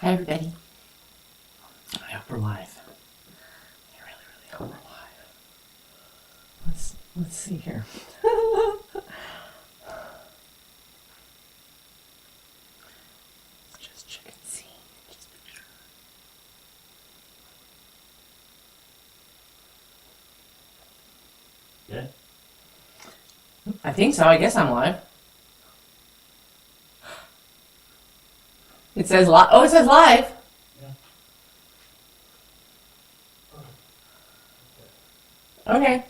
Hi, everybody. I hope we're live. I really, really hope we're live. Let's see here. Just check and see. Just make sure. Yeah. I think so. I guess I'm live. It says live. Oh, it says live. Yeah. Okay.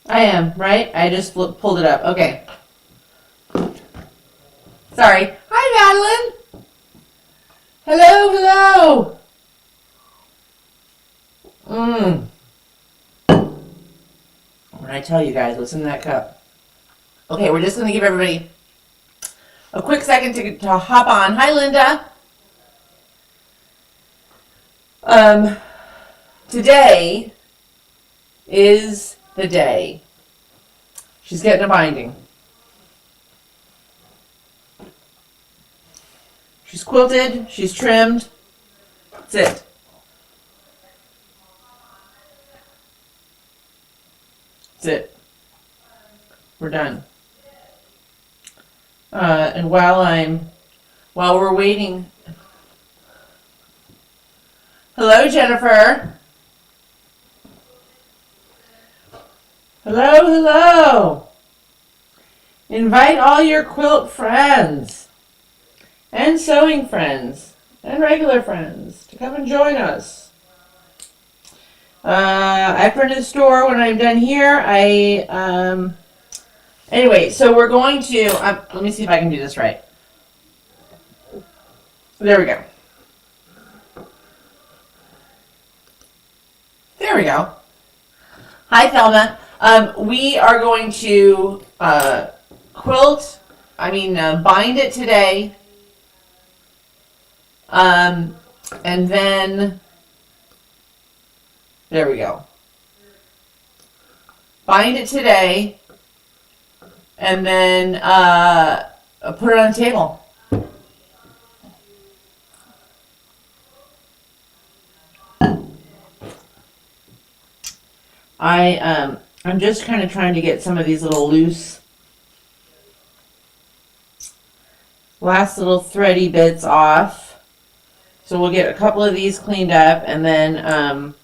I am, right? I just pulled it up. Okay. Sorry. Hi, Madeline. Hello, hello. What did I tell you guys? What's in that cup? Okay, we're just going to give everybody a quick second to hop on. Hi, Linda. Today is the day. She's getting a binding. She's quilted. She's trimmed. That's it. That's it. We're done. And while we're waiting. Hello, Jennifer. Hello, hello. Invite all your quilt friends and sewing friends and regular friends to come and join us. I've been to the store when I'm done here. Anyway, so we're going to, let me see if I can do this right. There we go. There we go. Hi, Thelma. We are going to bind it today. And then, there we go. Bind it today. And then put it on the table. I'm just kind of trying to get some of these little loose last little thready bits off. So we'll get a couple of these cleaned up and then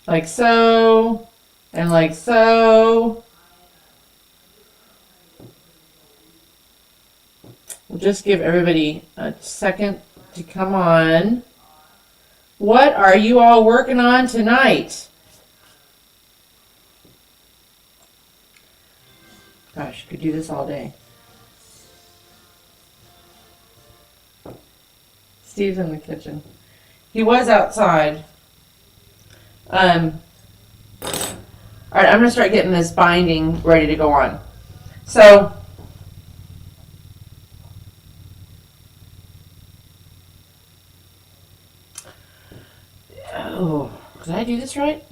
like so and like so. We'll just give everybody a second to come on. What are you all working on tonight? Gosh, could do this all day. Steve's in the kitchen. He was outside. All right, I'm gonna start getting this binding ready to go on. So, oh, did I do this right?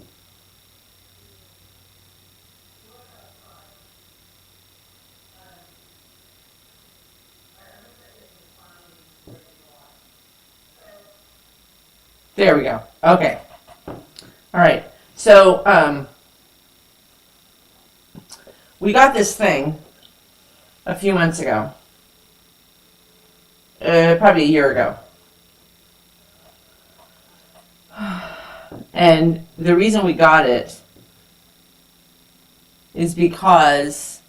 There we go. Okay. All right. So, we got this thing a few months ago. Probably a year ago. And the reason we got it is because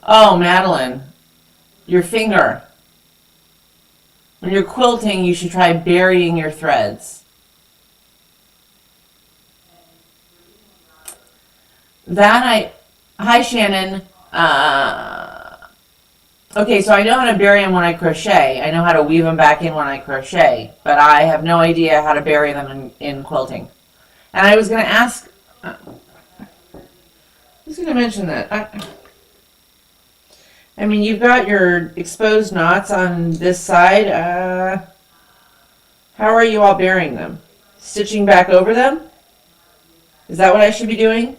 oh, Madeline, your finger. When you're quilting, you should try burying your threads. Hi Shannon. Okay, so I know how to bury them when I crochet. I know how to weave them back in when I crochet, but I have no idea how to bury them in quilting. And I was going to ask, I was going to mention that. I mean, you've got your exposed knots on this side. How are you all burying them? Stitching back over them? Is that what I should be doing?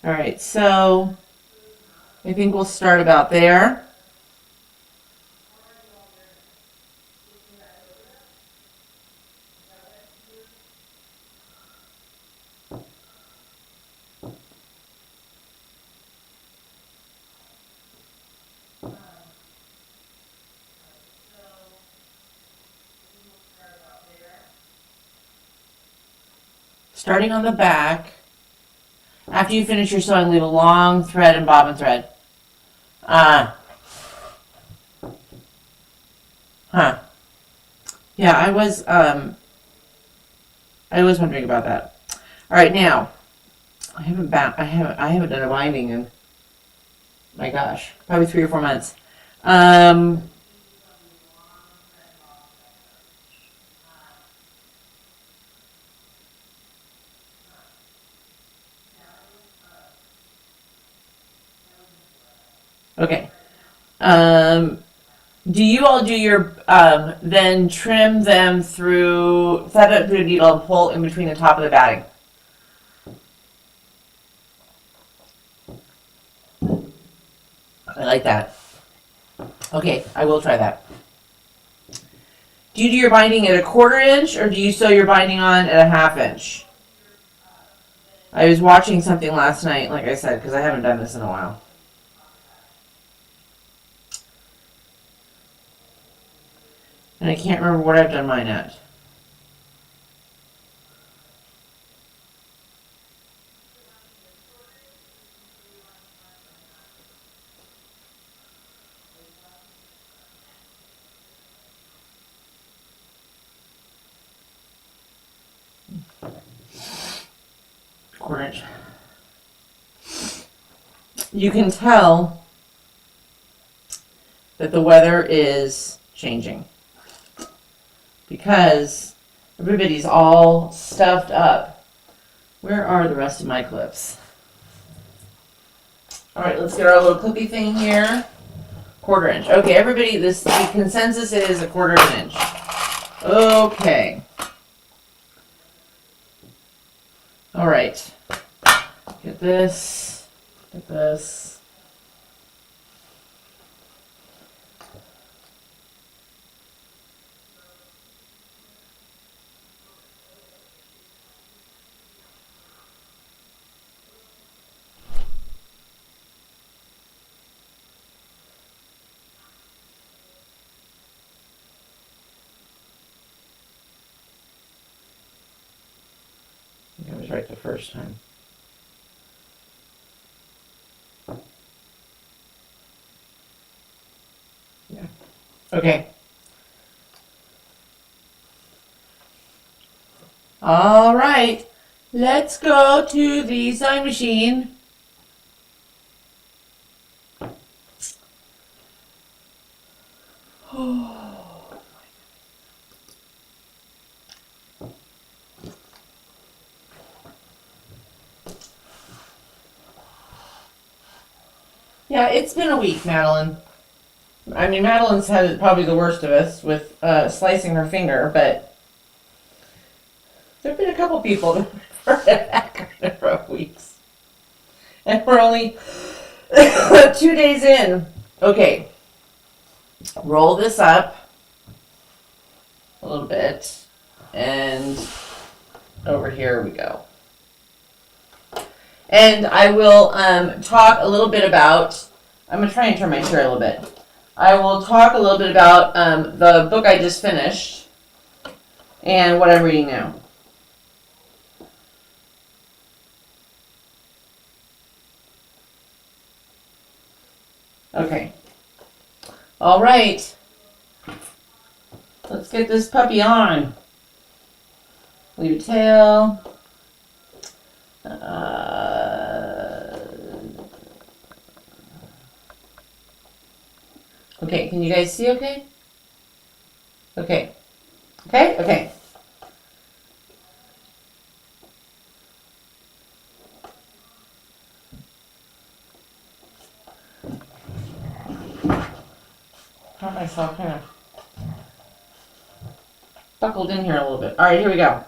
All right, so I think we'll start about there. Starting on the back. After you finish your sewing, leave a long thread and bobbin thread. Huh. Yeah, I was wondering about that. All right, now I haven't done a binding in, my gosh, probably 3 or 4 months. Okay. Do you all do your then trim them through set up through a needle and pull in between the top of the batting? I like that. Okay, I will try that. Do you do your binding at a 1/4 inch or do you sew your binding on at a 1/2 inch? I was watching something last night, like I said, because I haven't done this in a while. And I can't remember what I've done mine at. Quarter inch. You can tell that the weather is changing because everybody's all stuffed up. Where are the rest of my clips? All right, let's get our little clippy thing here. 1/4 inch. Okay, everybody, the consensus is a 1/4 inch. Okay. All right. Get this. Get this. I think I was right the first time. Yeah. Okay. All right. Let's go to the sewing machine. Yeah, it's been a week, Madeline. I mean, Madeline's had it probably the worst of us with slicing her finger, but there have been a couple people that referred back in a number of weeks. And we're only 2 days in. Okay. Roll this up a little bit. And over here we go. And I will talk a little bit about, I'm going to try and turn my chair a little bit. I will talk a little bit about the book I just finished and what I'm reading now. Okay. All right. Let's get this puppy on. Leave a tail. Okay, can you guys see okay? Okay. Okay? Okay. Got myself kind of buckled in here a little bit. All right, here we go.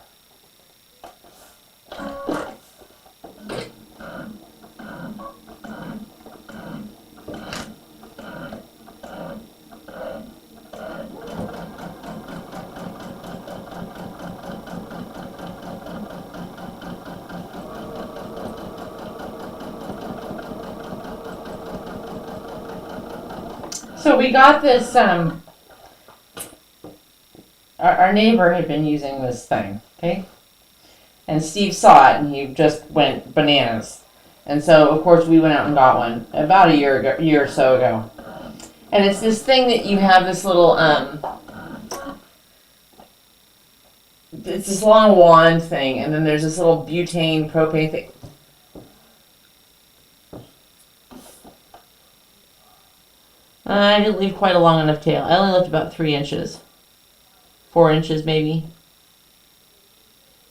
So we got this, our neighbor had been using this thing, okay? And Steve saw it and he just went bananas. And so, of course, we went out and got one about a year or so ago. And it's this thing that you have this little, it's this long wand thing, and then there's this little butane, propane thing. I didn't leave quite a long enough tail. I only left about 3 inches. 4 inches maybe.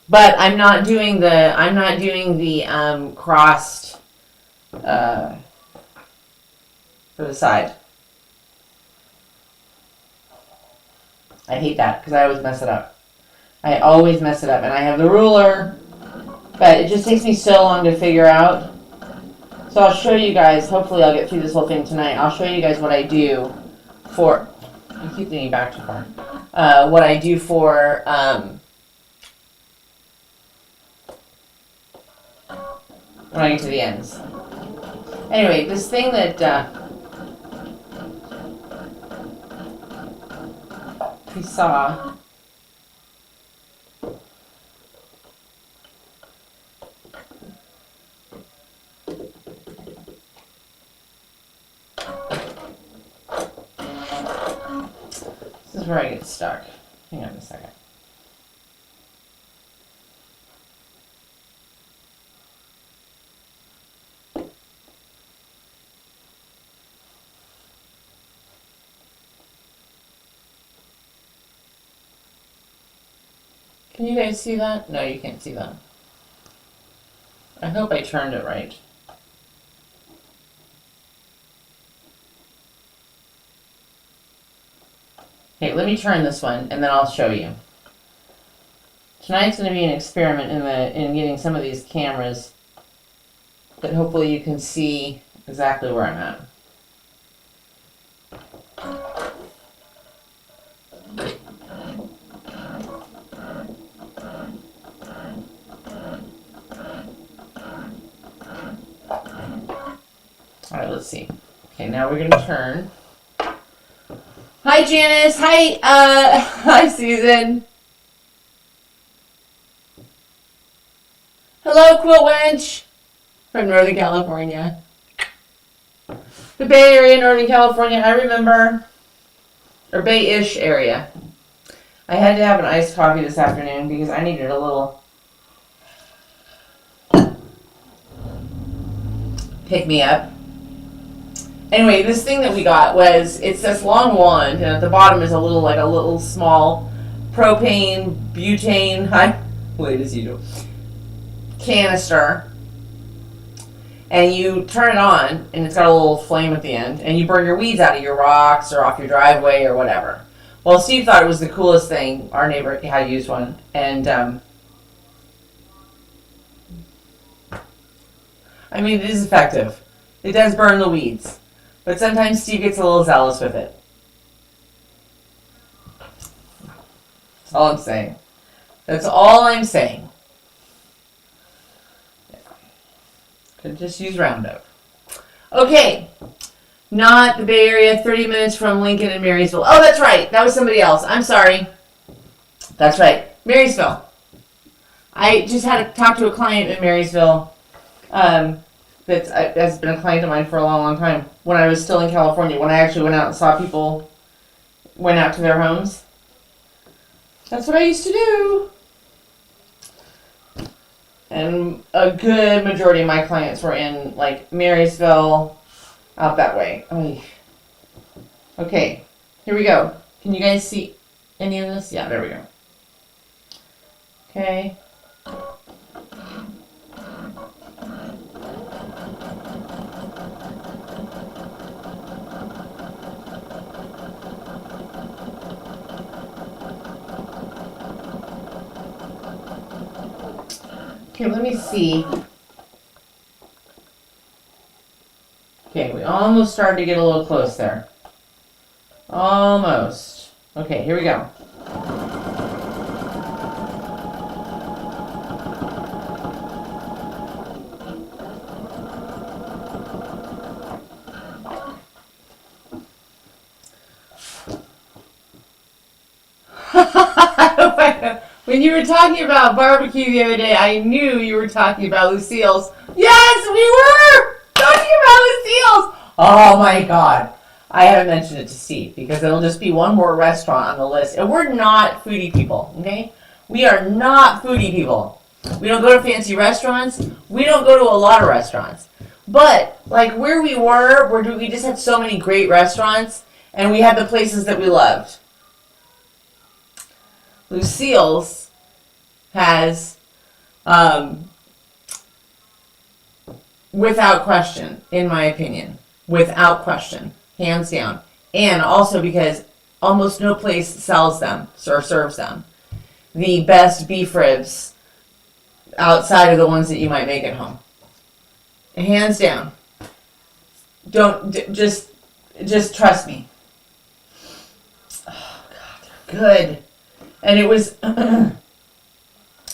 But I'm not doing the crossed for the side. I hate that because I always mess it up. I always mess it up, and I have the ruler, but it just takes me so long to figure out. So I'll show you guys, hopefully I'll get through this whole thing tonight. I'll show you guys what I do for, I keep leaning back too far, what I do for, when I get to the ends. Anyway, this thing that we saw, this is where I get stuck. Hang on a second. Can you guys see that? No, you can't see that. I hope I turned it right. Okay, let me turn this one and then I'll show you. Tonight's going to be an experiment in getting some of these cameras that hopefully you can see exactly where I'm at. Alright, let's see. Okay, now we're going to turn. Hi, Janice. Hi, hi, Susan. Hello, Quilt Wench from Northern California. The Bay Area, Northern California, I remember. Or Bay-ish area. I had to have an iced coffee this afternoon because I needed a little pick-me-up. Anyway, this thing that we got was, it's this long wand, and at the bottom is a little small propane, butane, wait as you do, canister. And you turn it on, and it's got a little flame at the end, and you burn your weeds out of your rocks or off your driveway or whatever. Well, Steve thought it was the coolest thing. Our neighbor had used one, and I mean, it is effective. It does burn the weeds. But sometimes Steve gets a little zealous with it. That's all I'm saying. That's all I'm saying. Could just use Roundup. Okay. Not the Bay Area, 30 minutes from Lincoln and Marysville. Oh, that's right. That was somebody else. I'm sorry. That's right. Marysville. I just had to talk to a client in Marysville. That's been a client of mine for a long, long time. When I was still in California, when I actually went out and saw people, went out to their homes. That's what I used to do. And a good majority of my clients were in like Marysville, out that way. Okay, here we go. Can you guys see any of this? Yeah, there we go. Okay. Okay, let me see. Okay, we almost started to get a little close there. Almost. Okay, here we go. When you were talking about barbecue the other day, I knew you were talking about Lucille's. Yes, we were talking about Lucille's. Oh my God. I haven't mentioned it to Steve because it'll just be one more restaurant on the list. And we're not foodie people, okay? We are not foodie people. We don't go to fancy restaurants. We don't go to a lot of restaurants. But like where we were, we just had so many great restaurants and we had the places that we loved. Lucille's has, without question, in my opinion, without question, hands down, and also because almost no place sells them or serves them, the best beef ribs outside of the ones that you might make at home. Hands down. Just trust me. Oh God, they're good. And it was,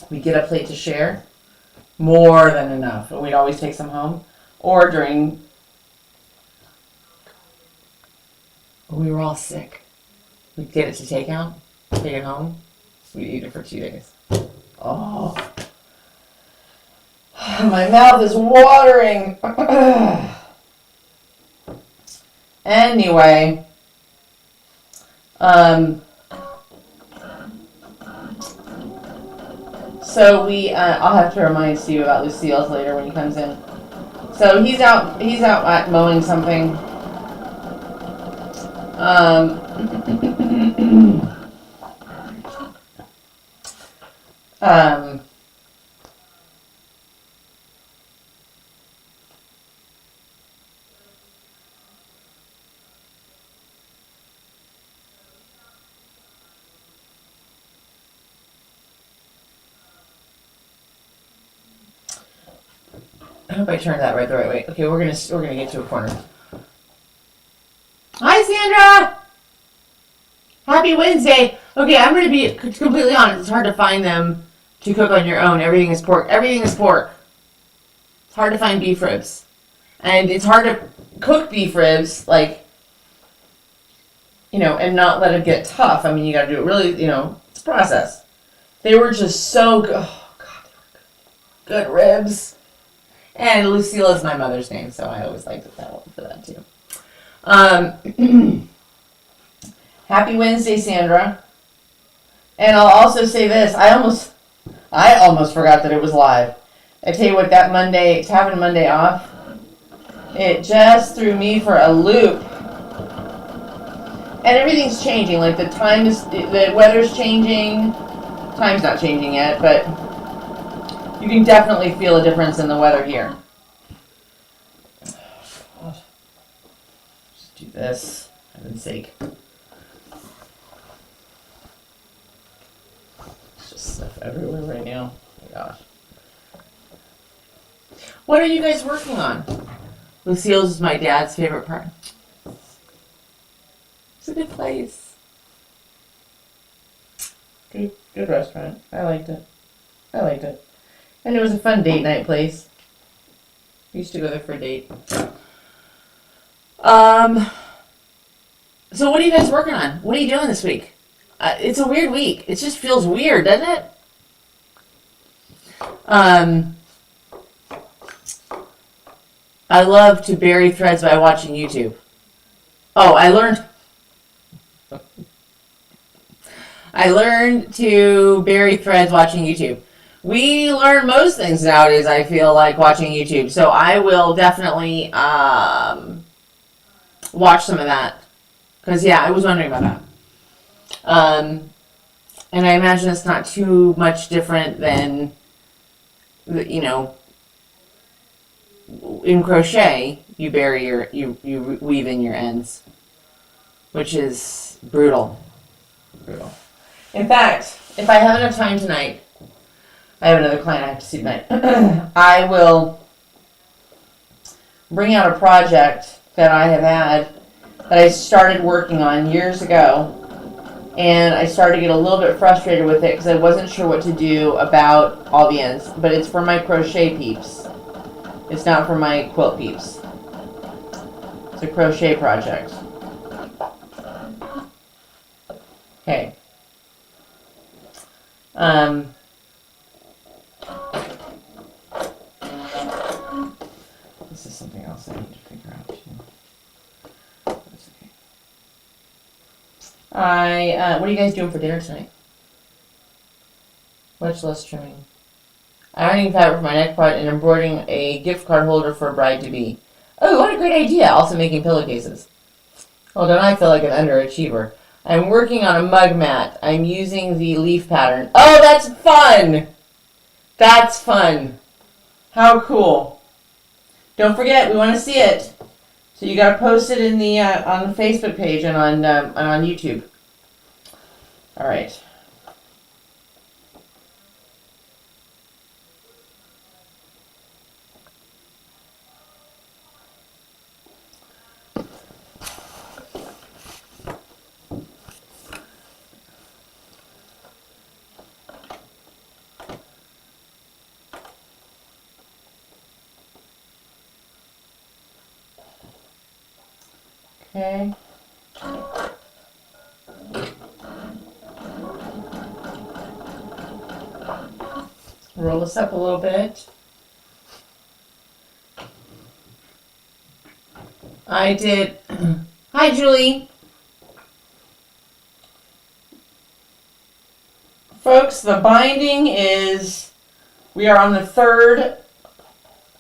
we get a plate to share, more than enough. We'd always take some home. Or during, we were all sick. We'd get it to take out, take it home. We'd eat it for 2 days. Oh, my mouth is watering. Anyway, so I'll have to remind Steve about Lucille's later when he comes in. So he's out at mowing something. I hope I turned that the right way. Okay, we're gonna get to a corner. Hi, Sandra. Happy Wednesday. Okay, I'm gonna be completely honest. It's hard to find them to cook on your own. Everything is pork. Everything is pork. It's hard to find beef ribs, and it's hard to cook beef ribs and not let it get tough. I mean, you gotta do it really. It's a process. They were just so good. Oh God, they were good ribs. And Lucille is my mother's name, so I always liked that one for that too. Happy Wednesday, Sandra. And I'll also say this: I almost forgot that it was live. I tell you what, that Monday, having Monday off, it just threw me for a loop. And everything's changing. Like the weather's changing. Time's not changing yet, but you can definitely feel a difference in the weather here. Just do this, for heaven's sake. There's just stuff everywhere right now. Oh my gosh. What are you guys working on? Lucille's is my dad's favorite part. It's a good place. Good restaurant. I liked it. And it was a fun date night place. We used to go there for a date. So what are you guys working on? What are you doing this week? It's a weird week. It just feels weird, doesn't it? I love to bury threads by watching YouTube. Oh, I learned to bury threads watching YouTube. We learn most things nowadays, I feel like, watching YouTube. So I will definitely watch some of that. Because, yeah, I was wondering about that. And I imagine it's not too much different than, you know, in crochet, you bury you weave in your ends, which is brutal. Brutal. In fact, if I have enough time tonight, I have another client I have to see tonight. I will bring out a project that I have had that I started working on years ago, and I started to get a little bit frustrated with it because I wasn't sure what to do about all the ends. But it's for my crochet peeps. It's not for my quilt peeps. It's a crochet project. Okay. This is something else I need to figure out too. That's okay. What are you guys doing for dinner tonight? Much less trimming. Ironing fabric for my neck part and embroidering a gift card holder for a bride-to-be. Oh, what a great idea! Also making pillowcases. Oh, don't I feel like an underachiever? I'm working on a mug mat. I'm using the leaf pattern. Oh, that's fun! That's fun. How cool. Don't forget, we want to see it. So you got to post it in the on the Facebook page and on YouTube. All right. Okay. Roll this up a little bit. I did. Hi, Julie. Folks, the binding is, we are on the third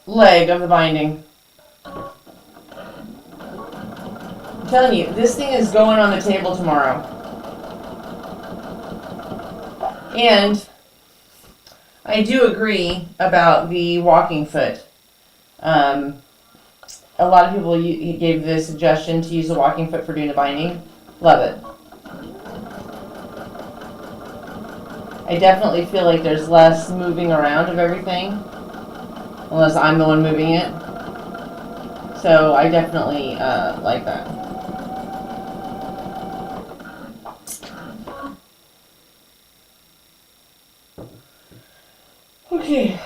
leg of the binding. I'm telling you, this thing is going on the table tomorrow. And I do agree about the walking foot. A lot of people gave the suggestion to use the walking foot for doing the binding. Love it. I definitely feel like there's less moving around of everything, unless I'm the one moving it. So I definitely like that. Okay.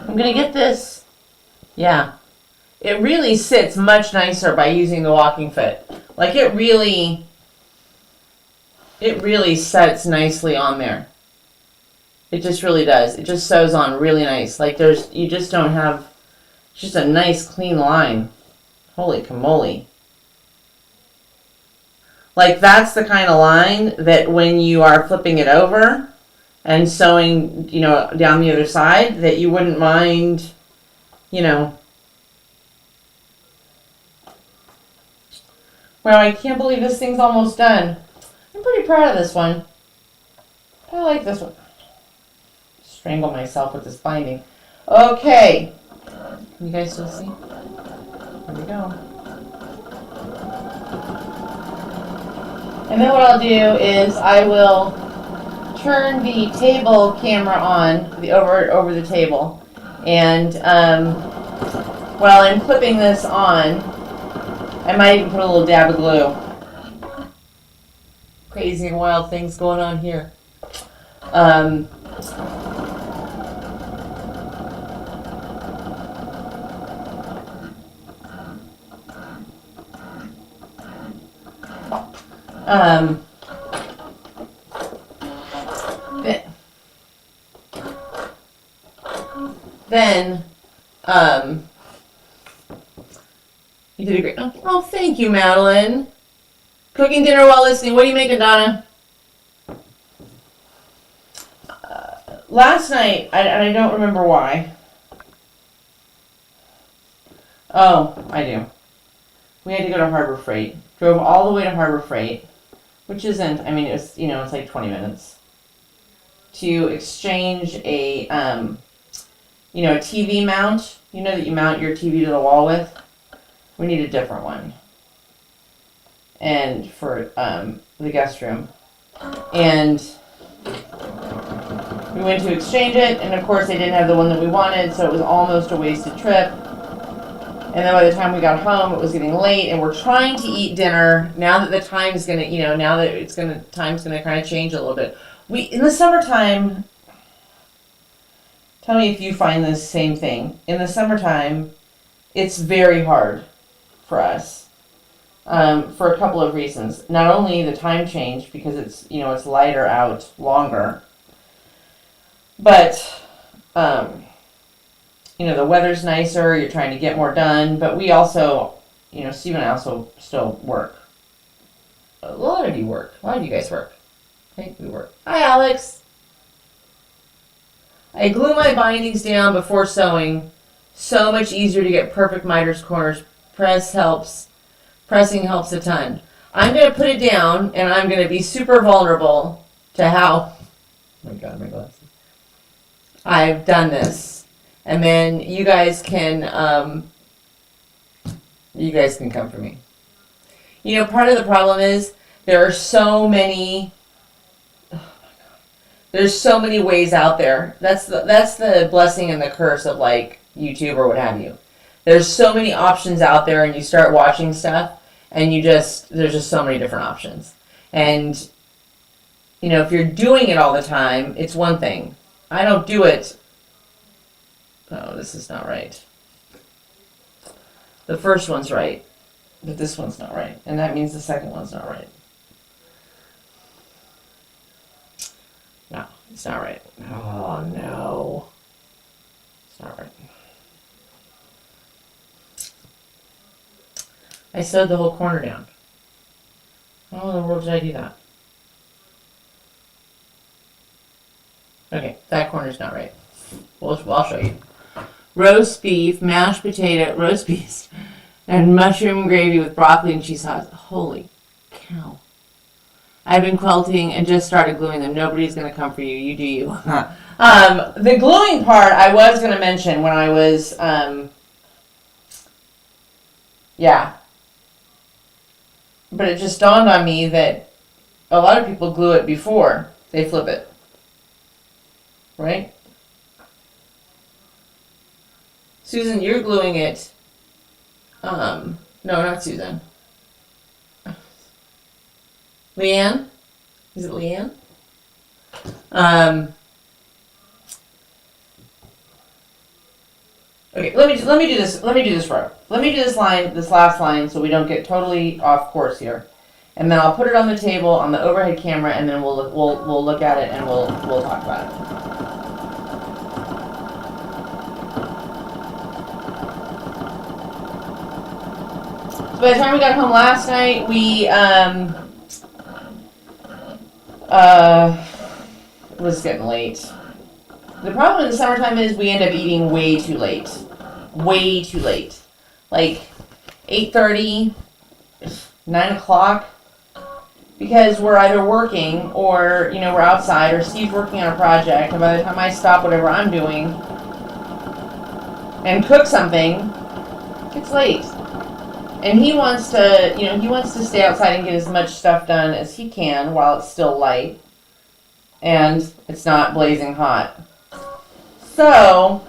I'm gonna get this. Yeah. It really sits much nicer by using the walking foot. Like it really sets nicely on there. It just really does. It just sews on really nice. Like you just don't have, it's just a nice clean line. Holy camole. Like that's the kind of line that when you are flipping it over and sewing, down the other side, that you wouldn't mind, Wow, I can't believe this thing's almost done. I'm pretty proud of this one. I like this one. Strangle myself with this binding. Okay. Can you guys still see? There we go. And then what I'll do is I will turn the table camera on, over the table, and while I'm clipping this on, I might even put a little dab of glue. Crazy and wild things going on here. Then Um, you did a great. Oh, thank you, Madeline. Cooking dinner while listening. What are you making, Donna? Last night, and I don't remember why. Oh, I do. We had to go to Harbor Freight. Drove all the way to Harbor Freight, which isn't. I mean, it's it's like 20 minutes to exchange a a TV mount. You know that you mount your TV to the wall with. We need a different one, and for the guest room, and we went to exchange it, and of course they didn't have the one that we wanted, so it was almost a wasted trip. And then by the time we got home, it was getting late, and we're trying to eat dinner now that the time's gonna, now that time's gonna kind of change a little bit. We in the summertime. Tell me if you find this same thing. In the summertime, it's very hard for us for a couple of reasons. Not only the time change because it's lighter out longer, but the weather's nicer. You're trying to get more done, but we also, Steve and I also still work. A lot of you work. A lot of you guys work. Okay, we work. Hi, Alex. I glue my bindings down before sewing. So much easier to get perfect miter's corners. Pressing helps a ton. I'm going to put it down, and I'm going to be super vulnerable to how, oh my God, my glasses. I've done this. And then you guys can come for me. Part of the problem is there's so many ways out there. That's the blessing and the curse of like YouTube or what have you. There's so many options out there, and you start watching stuff, and there's just so many different options. And if you're doing it all the time, it's one thing. I don't do it. Oh, this is not right. The first one's right, but this one's not right, and that means the second one's not right. No, it's not right. Oh, no. It's not right. I sewed the whole corner down. How in the world did I do that? Okay, that corner's not right. I'll show you. Roast beef, mashed potato, roast beef, and mushroom gravy with broccoli and cheese sauce. Holy cow. I've been quilting and just started gluing them. Nobody's going to come for you. You do you. The gluing part I was going to mention when I was, But it just dawned on me that a lot of people glue it before they flip it. Right? Susan, you're gluing it. No, not Susan. Leanne? Is it Leanne? Okay, let me do this. Let me do this right. Let me do this last line, so we don't get totally off course here. And then I'll put it on the table on the overhead camera, and then we'll look at it and we'll talk about it. So by the time we got home last night, it was getting late. The problem in the summertime is we end up eating way too late. Way too late. Like 8:30, 9 o'clock. Because we're either working or, we're outside or Steve's working on a project. And by the time I stop whatever I'm doing and cook something, it's late. And he wants to stay outside and get as much stuff done as he can while it's still light and it's not blazing hot. So,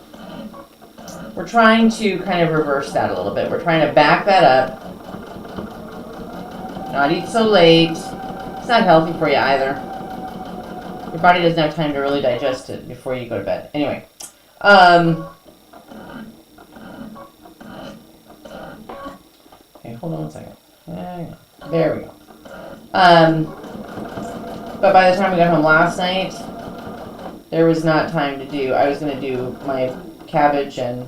we're trying to kind of reverse that a little bit. We're trying to back that up. Not eat so late. It's not healthy for you either. Your body doesn't have time to really digest it before you go to bed. Anyway. Okay, hold on one second. Hang on. There we go. But by the time we got home last night, there was not time to do. I was going to do my cabbage and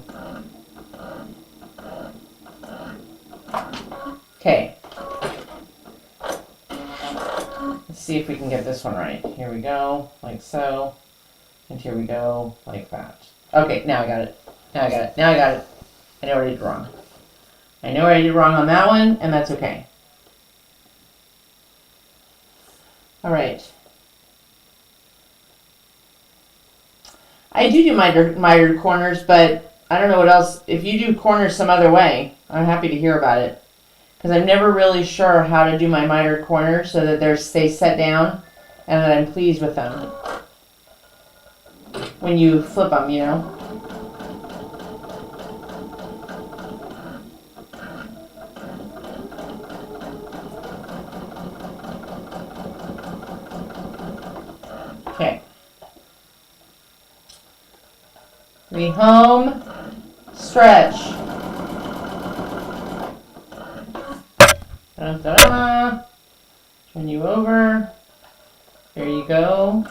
Okay. Let's see if we can get this one right. Here we go, like so. And here we go, like that. Okay, now I got it. Now I got it. Now I got it. I know what I did wrong. I know what I did wrong on that one, and that's okay. All right. I do mitered corners, but I don't know what else. If you do corners some other way, I'm happy to hear about it. Because I'm never really sure how to do my mitered corners so that they set down and that I'm pleased with them. When you flip them, you know. Okay. The home stretch. Da-da-da. Turn you over. There you go.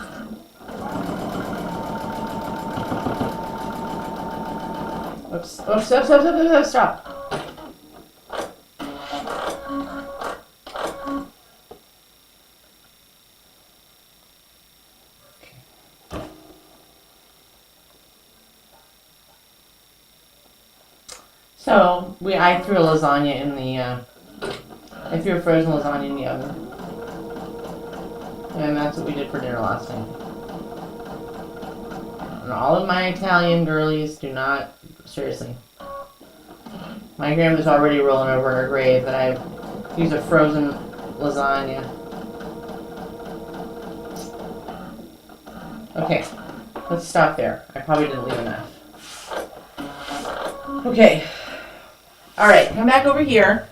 Oops, oops, oops, oops, oops, oops, stop. So I threw a lasagna in the I threw a frozen lasagna in the oven, and that's what we did for dinner last night. And all of my Italian girlies do not, seriously. My grandma's already rolling over in her grave that I've used a frozen lasagna. Okay, let's stop there. I probably didn't leave enough. Okay. All right, come back over here.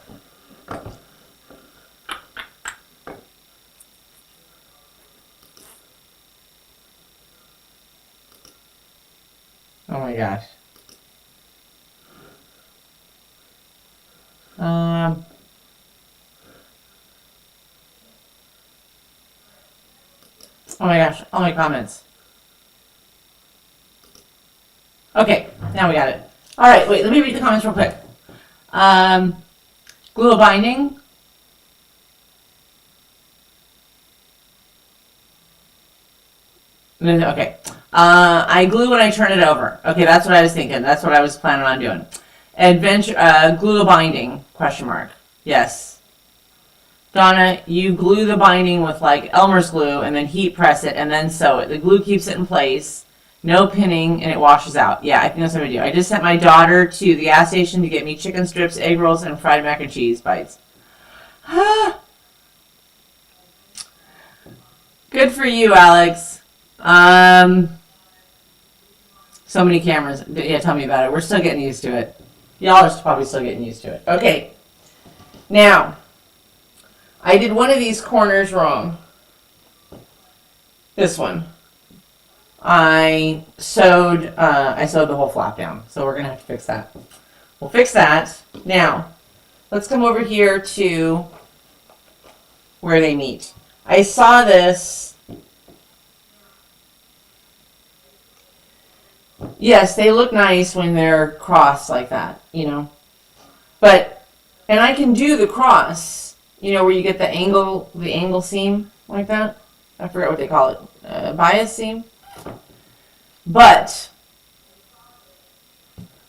Oh my gosh. Oh my gosh, all my comments. Okay, now we got it. All right, wait, let me read the comments real quick. Glue a binding. Okay. I glue when I turn it over. Okay, that's what I was thinking. That's what I was planning on doing. Glue a binding, question mark. Yes. Donna, you glue the binding with like Elmer's glue and then heat press it and then sew it. The glue keeps it in place. No pinning and it washes out. Yeah, I think that's what I do. I just sent my daughter to the gas station to get me chicken strips, egg rolls, and fried mac and cheese bites. Good for you, Alex. So many cameras. Yeah, tell me about it. We're still getting used to it. Y'all are probably still getting used to it. Okay. Now, I did one of these corners wrong. This one. I sewed the whole flap down. So we're going to have to fix that. We'll fix that. Now, let's come over here to where they meet. I saw this. Yes, they look nice when they're crossed like that, you know. But, and I can do the cross, you know, where you get the angle seam like that. I forget what they call it, bias seam. But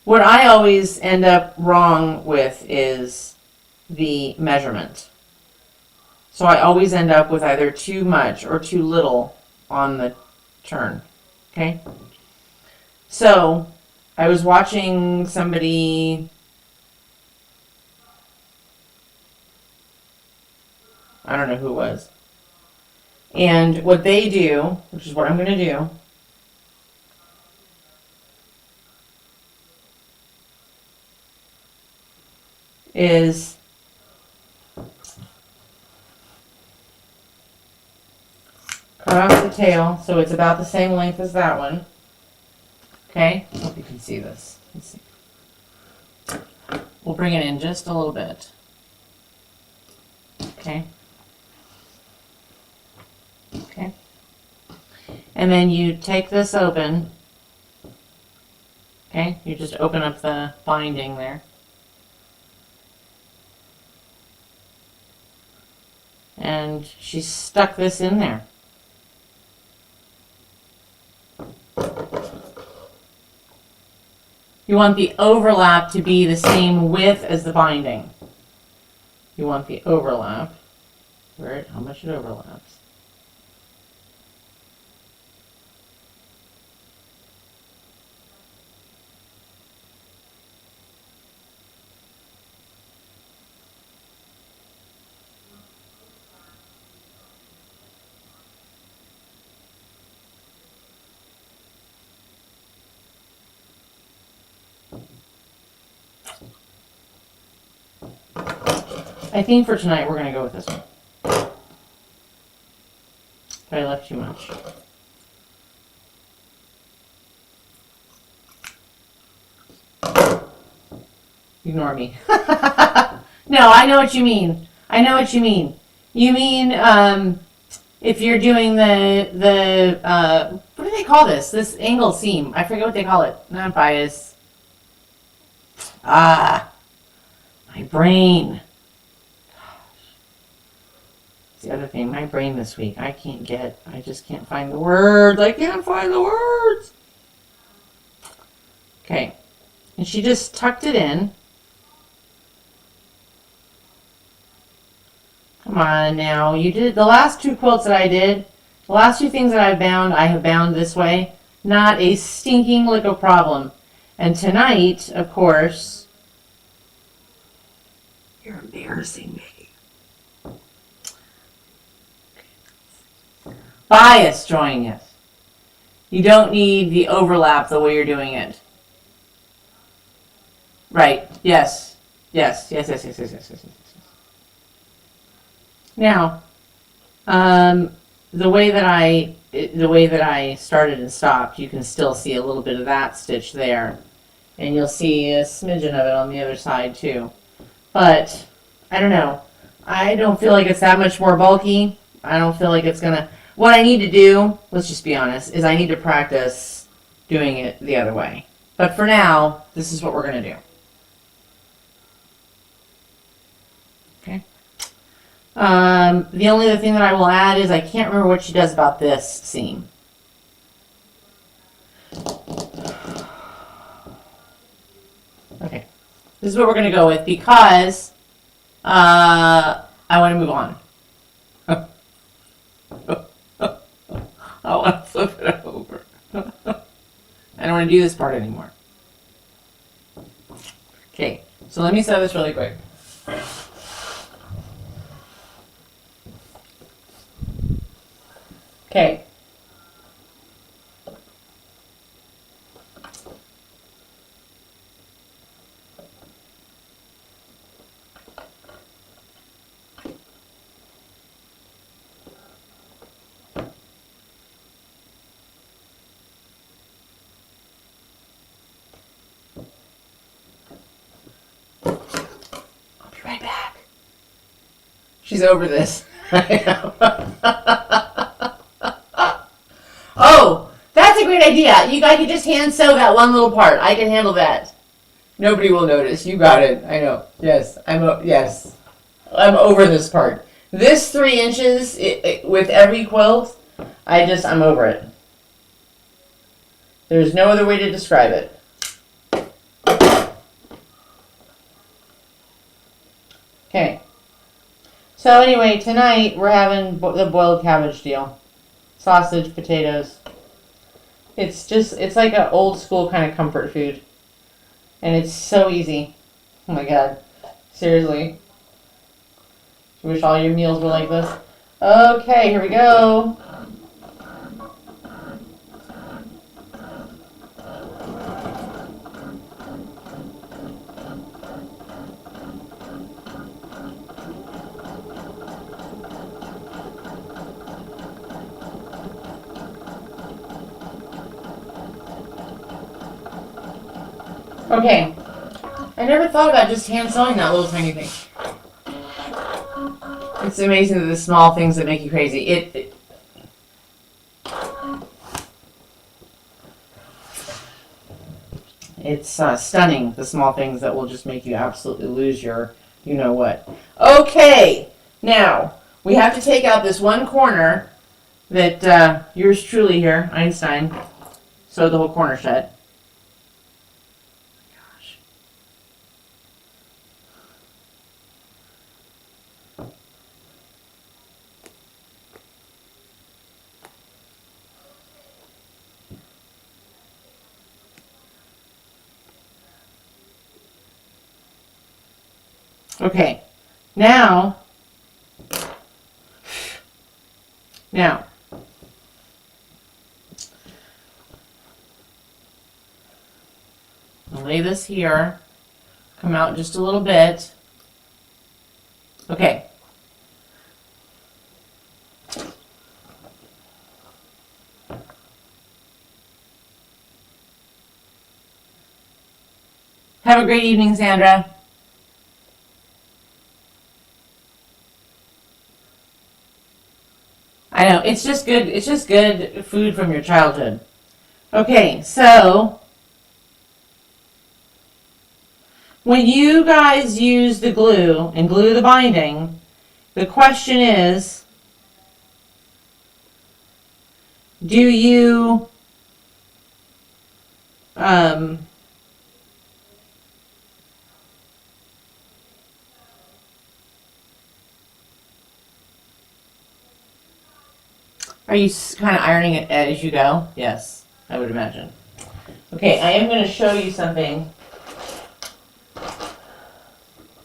what I always end up wrong with is the measurement. So I always end up with either too much or too little on the turn. Okay? So I was watching somebody, I don't know who it was. And what they do, which is what I'm going to do, is cut off the tail so it's about the same length as that one. Okay? I hope you can see this. Let's see. We'll bring it in just a little bit. Okay? Okay? And then you take this open. Okay? You just open up the binding there. And she stuck this in there. You want the overlap to be the same width as the binding. You want the overlap, how much it overlaps. I think for tonight we're going to go with this one. I left too much. Ignore me. No, I know what you mean. I know what you mean. You mean if you're doing the what do they call this? This angle seam. I forget what they call it. Not bias. My brain. It's the other thing. My brain this week. I just can't find the words. I can't find the words. Okay. And she just tucked it in. Come on now. You did the last two quilts that I did. The last two things that I have bound this way. Not a stinking lick of problem. And tonight, of course, you're embarrassing me. Bias drawing it. You don't need the overlap the way you're doing it. Right. Yes. Yes. Yes. Yes. Yes. Yes. Yes. Yes. Yes. Now, the way that I started and stopped, you can still see a little bit of that stitch there, and you'll see a smidgen of it on the other side too. But I don't know. I don't feel like it's that much more bulky. I don't feel like it's gonna. What I need to do, let's just be honest, is I need to practice doing it the other way. But for now, this is what we're gonna do. Okay. The only other thing that I will add is I can't remember what she does about this seam. Okay. This is what we're going to go with because I want to move on. I want to flip it over. I don't want to do this part anymore. Okay. So let me sew this really quick. Okay. I'll be right back. She's over this. Oh, that's a great idea. You guys could just hand sew that one little part. I can handle that. Nobody will notice. You got it. I know. Yes, I'm over this part. This 3 inches with every quilt, I'm over it. There's no other way to describe it. Okay. So anyway, tonight we're having the boiled cabbage deal. Sausage, potatoes. It's like an old school kind of comfort food. And it's so easy. Oh my god. Seriously. I wish all your meals were like this. Okay, here we go. Okay, I never thought about just hand sewing that little tiny thing. It's amazing that the small things that make you crazy. It's stunning, the small things that will just make you absolutely lose your you-know-what. Okay, now, We have to take out this one corner that yours truly here, Einstein, sewed the whole corner shut. Gosh. Okay, now, I'll lay this here, come out just a little bit. Okay. Have a great evening, Sandra. I know, it's just good food from your childhood. Okay, so when you guys use the glue and glue the binding, the question is, do you are you kind of ironing it as you go? Yes, I would imagine. Okay, I am going to show you something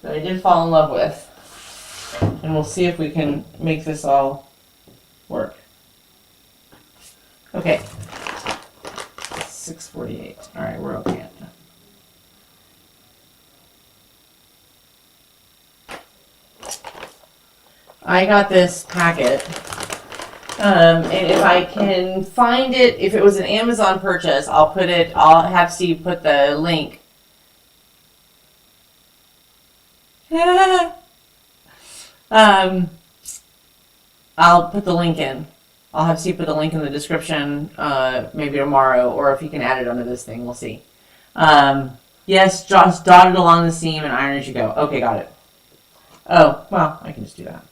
that I did fall in love with. And we'll see if we can make this all work. Okay. 6:48. All right, we're okay. I got this packet. And if I can find it, if it was an Amazon purchase, I'll have Steve put the link. I'll put the link in. I'll have Steve put the link in the description, maybe tomorrow, or if he can add it under this thing, we'll see. Yes, just dot it along the seam and iron as you go. Okay, got it. Oh, well, I can just do that.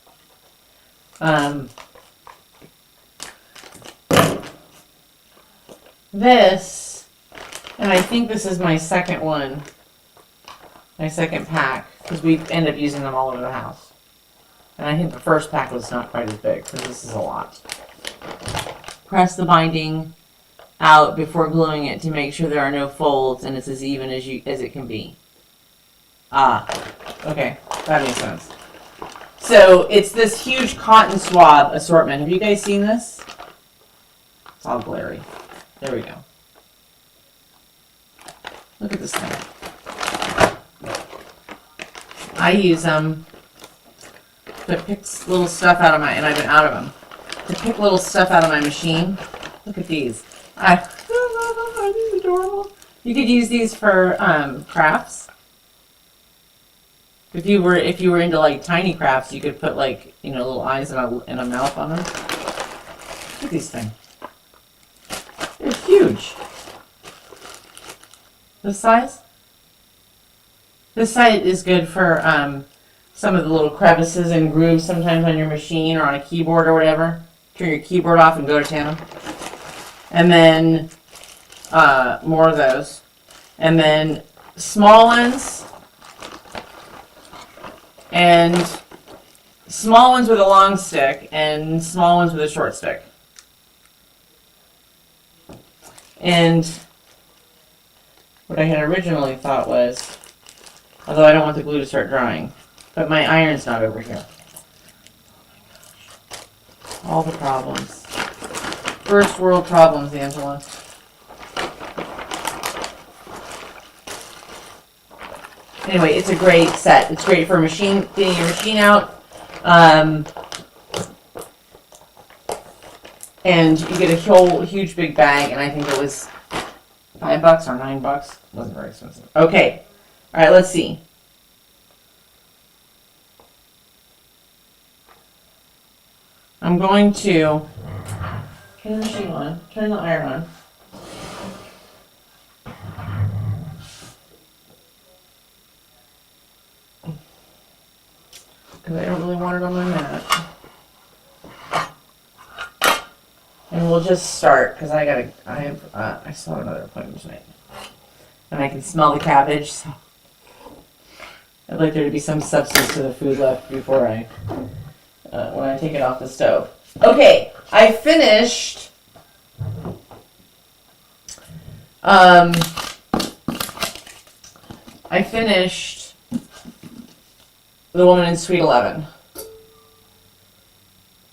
This, and I think this is my second one, my second pack, because we end up using them all over the house. And I think the first pack was not quite as big, because this is a lot. Press the binding out before gluing it to make sure there are no folds and it's as even as it can be. Ah, okay, that makes sense. So it's this huge cotton swab assortment. Have you guys seen this? It's all glary. There we go. Look at this thing. I use them to pick little stuff out of my, and I've been out of them, to pick little stuff out of my machine. Look at these. These are adorable. You could use these for crafts. If you were into like tiny crafts, you could put like, you know, little eyes and a mouth on them. Look at these things. They're huge. This size? This size is good for some of the little crevices and grooves sometimes on your machine or on a keyboard or whatever. Turn your keyboard off and go to tandem. And then more of those. And then small ones. And small ones with a long stick and small ones with a short stick. And what I had originally thought was, although I don't want the glue to start drying, but my iron's not over here. All the problems. First world problems, Angela. Anyway, it's a great set. It's great for getting your machine out. And you get a whole huge big bag, and I think it was $5 or $9. It wasn't very expensive. Okay. All right, let's see. I'm going to turn the machine on, turn the iron on. Because I don't really want it on my mat. And we'll just start, because I still have another appointment tonight. And I can smell the cabbage, so I'd like there to be some substance to the food left before when I take it off the stove. Okay, I finished The Woman in Sweet 11.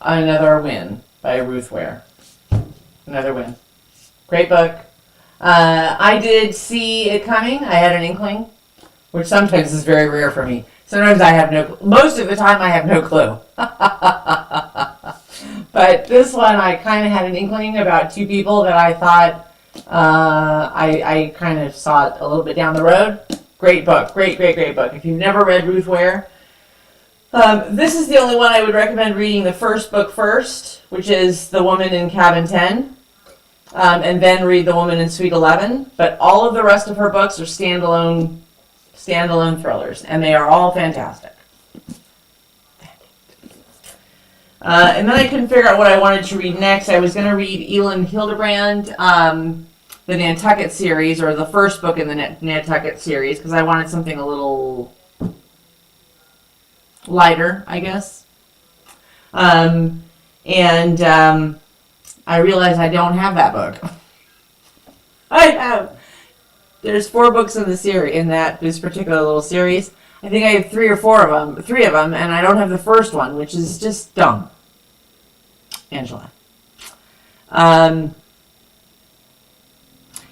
Another win by Ruth Ware. Another win. Great book. I did see it coming. I had an inkling, which sometimes is very rare for me. Sometimes I have no, most of the time I have no clue. But this one I kind of had an inkling about two people that I thought I kind of saw it a little bit down the road. Great book. Great book. If you've never read Ruth Ware, this is the only one I would recommend reading the first book first, which is The Woman in Cabin 10, and then read The Woman in Suite 11. But all of the rest of her books are standalone thrillers, and they are all fantastic. And then I couldn't figure out what I wanted to read next. I was going to read Elin Hilderbrand, the Nantucket series, or the first book in the Nantucket series, because I wanted something a little lighter, I guess. I realized I don't have that book. There's 4 books in the series, in this particular little series. I think I have 3 of them, and I don't have the first one, which is just dumb. Angela.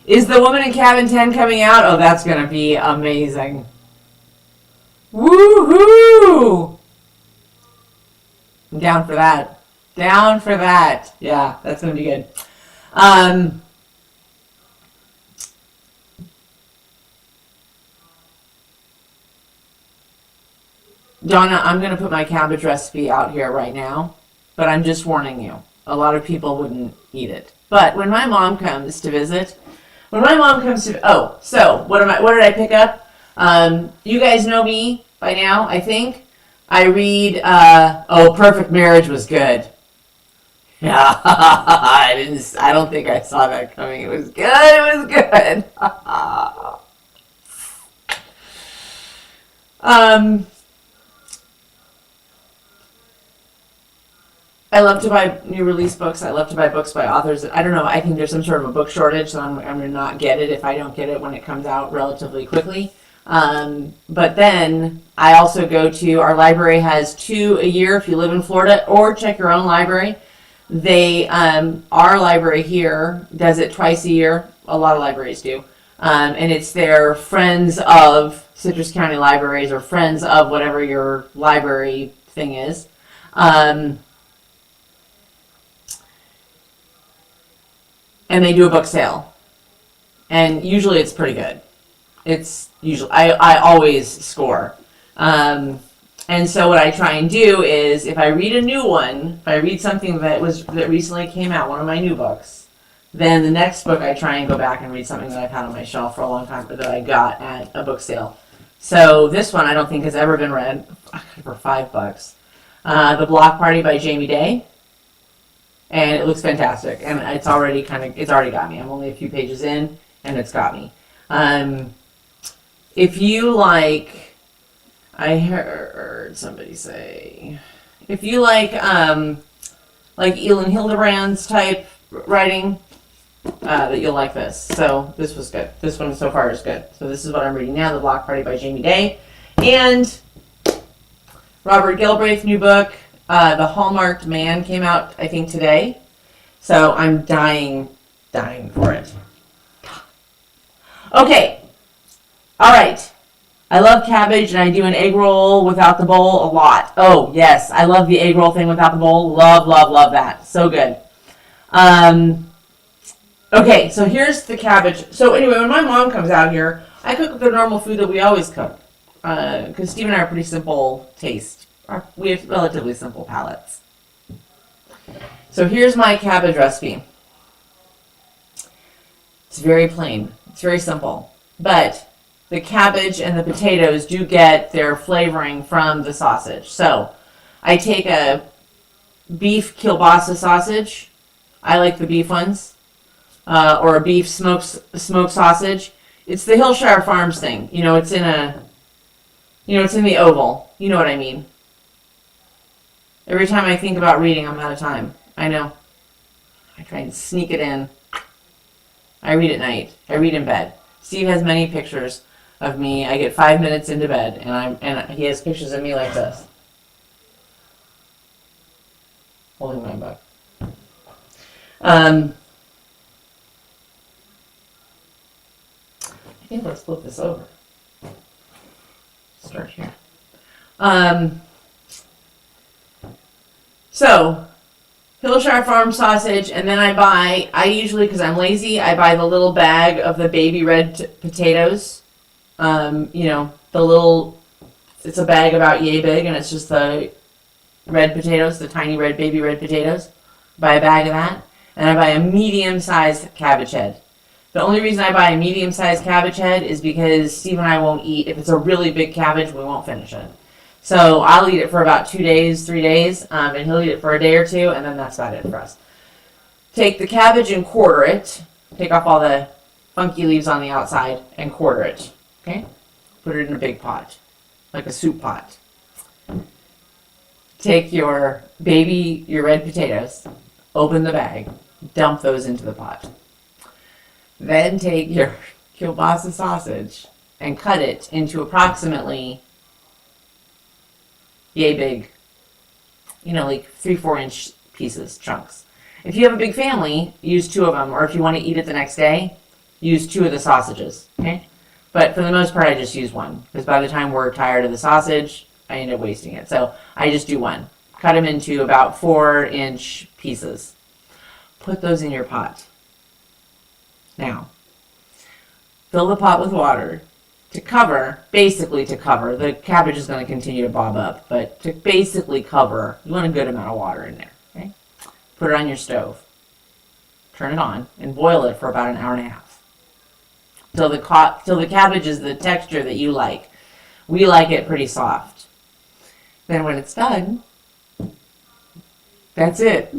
Is The Woman in Cabin 10 coming out? Oh, that's going to be amazing. Woohoo! I'm down for that. Yeah, that's going to be good. Donna, I'm going to put my cabbage recipe out here right now, but I'm just warning you. A lot of people wouldn't eat it. But when my mom comes to visit, so what did I pick up? You guys know me by now, I think. I read, Perfect Marriage was good. Yeah, I don't think I saw that coming. It was good. I love to buy new release books. I love to buy books by authors. I don't know. I think there's some sort of a book shortage, so I'm going to not get it if I don't get it when it comes out relatively quickly. But then I also go to, our library has 2 a year if you live in Florida, or check your own library. Our library here does it twice a year. A lot of libraries do. And it's their Friends of Citrus County Libraries, or Friends of whatever your library thing is. And they do a book sale. And usually it's pretty good. It's usually, I always score. And so what I try and do is, if I read a new one, if I read something that recently came out, one of my new books, then the next book I try and go back and read something that I've had on my shelf for a long time, but that I got at a book sale. So this one I don't think has ever been read for $5. The Block Party by Jamie Day. And it looks fantastic. And it's already got me. I'm only a few pages in, and it's got me. If you like, I heard somebody say, if you like Elin Hilderbrand's type writing, that you'll like this. So this was good. This one so far is good. So this is what I'm reading now, The Block Party by Jamie Day. And Robert Galbraith's new book, The Hallmarked Man, came out, I think, today. So I'm dying for it. Okay. All right. I love cabbage, and I do an egg roll without the bowl a lot. Oh, yes. I love the egg roll thing without the bowl. Love that. So good. Okay, so here's the cabbage. So anyway, when my mom comes out here, I cook the normal food that we always cook. Because Steve and I are pretty simple taste. We have relatively simple palates. So here's my cabbage recipe. It's very plain. It's very simple. But the cabbage and the potatoes do get their flavoring from the sausage. So I take a beef kielbasa sausage, I like the beef ones, or a beef smoked sausage. It's the Hillshire Farms thing. You know, it's in a, it's in the oval. You know what I mean. Every time I think about reading, I'm out of time. I know. I try and sneak it in. I read at night. I read in bed. Steve has many pictures of me. I get 5 minutes into bed, and he has pictures of me like this, holding my book. I think let's flip this over. Start here. So, Hillshire Farm sausage, and then I usually, because I'm lazy, I buy the little bag of the baby red potatoes. It's a bag about yay big, and it's just the red potatoes, the tiny baby red potatoes. Buy a bag of that, and I buy a medium-sized cabbage head. The only reason I buy a medium-sized cabbage head is because Steve and I won't eat. If it's a really big cabbage, we won't finish it. So I'll eat it for about 2 days, 3 days, and he'll eat it for a day or two, and then that's about it for us. Take the cabbage and quarter it. Take off all the funky leaves on the outside and quarter it. Okay? Put it in a big pot, like a soup pot. Take your red potatoes, open the bag, dump those into the pot. Then take your kielbasa sausage and cut it into approximately yay big, like 3-4 inch pieces, chunks. If you have a big family, use 2 of them, or if you want to eat it the next day, use 2 of the sausages, okay? But for the most part, I just use 1, because by the time we're tired of the sausage, I end up wasting it. So I just do 1. Cut them into about 4-inch pieces. Put those in your pot. Now, fill the pot with water. Basically to cover, the cabbage is going to continue to bob up, but to basically cover, you want a good amount of water in there, okay? Put it on your stove. Turn it on and boil it for about an hour and a half. Till the cabbage is the texture that you like. We like it pretty soft. Then when it's done, that's it.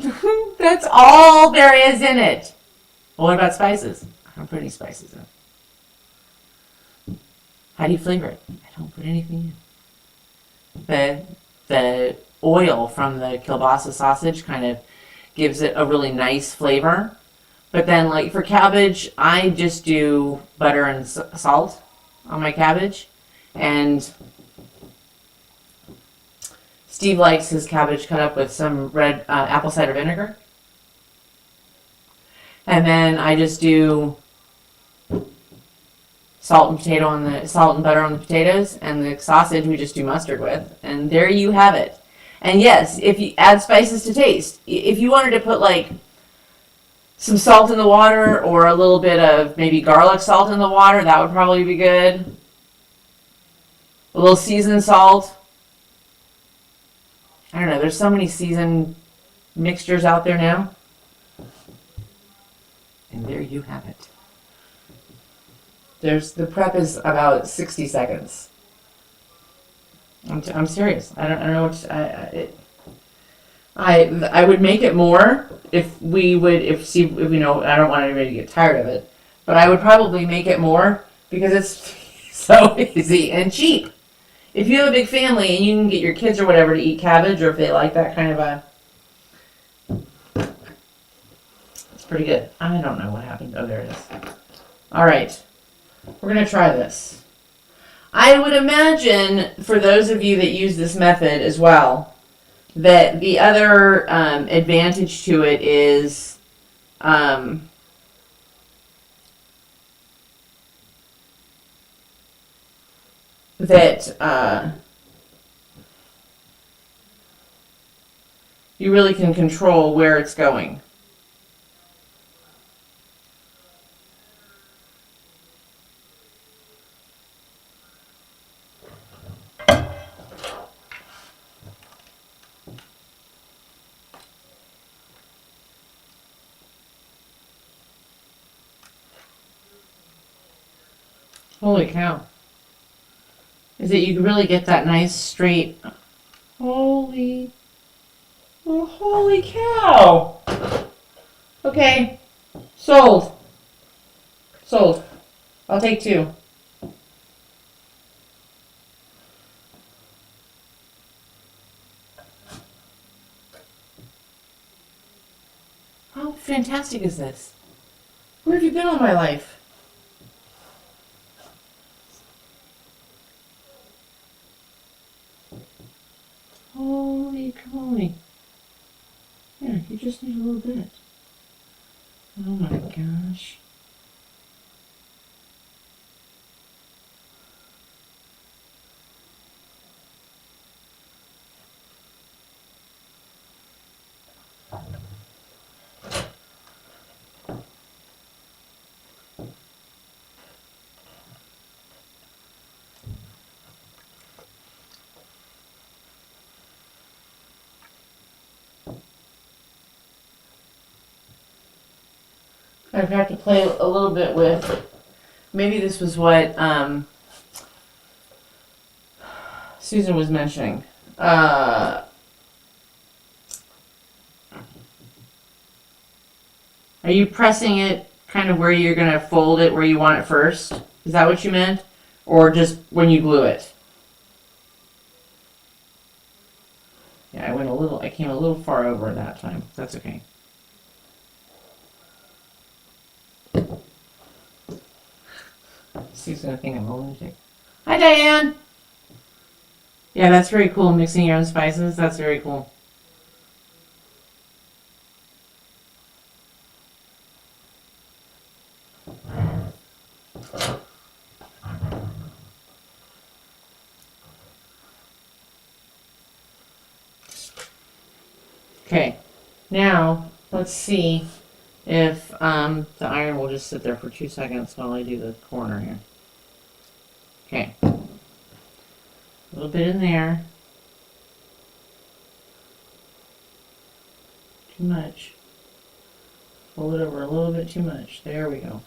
That's all there is in it. Well, what about spices? I don't put any spices in. How do you flavor it? I don't put anything in. The oil from the kielbasa sausage kind of gives it a really nice flavor. But then, like for cabbage, I just do butter and salt on my cabbage. And Steve likes his cabbage cut up with some red apple cider vinegar. And then I just do salt and butter on the potatoes, and the sausage we just do mustard with, and there you have it. And yes, if you add spices to taste, if you wanted to put like some salt in the water or a little bit of maybe garlic salt in the water, that would probably be good. A little seasoned salt. I don't know, there's so many seasoned mixtures out there now. And there you have it. The prep is about 60 seconds. I'm serious. I don't know what I would make it more if I don't want anybody to get tired of it, but I would probably make it more because it's so easy and cheap. If you have a big family and you can get your kids or whatever to eat cabbage, or if they like that kind of it's pretty good. I don't know what happened. Oh, there it is. All right. We're going to try this. I would imagine, for those of you that use this method as well, that the other advantage to it is that you really can control where it's going. Holy cow. Is that you can really get that nice straight. Holy cow. Okay. Sold. Sold. I'll take 2. How fantastic is this? Where have you been all my life? Holy moly. Yeah, you just need a little bit. Oh my gosh. I've got to play a little bit with, maybe this was what Susan was mentioning. Are you pressing it kind of where you're going to fold it where you want it first? Is that what you meant? Or just when you glue it? Yeah, I came a little far over that time. That's okay. She's gonna think I'm a lunatic. Hi, Diane. Yeah, that's very cool. Mixing your own spices. That's very cool. Okay. Now let's see if the iron will just sit there for 2 seconds while I do the corner here. Okay. A little bit in there. Too much. Fold it over a little bit too much. There we go.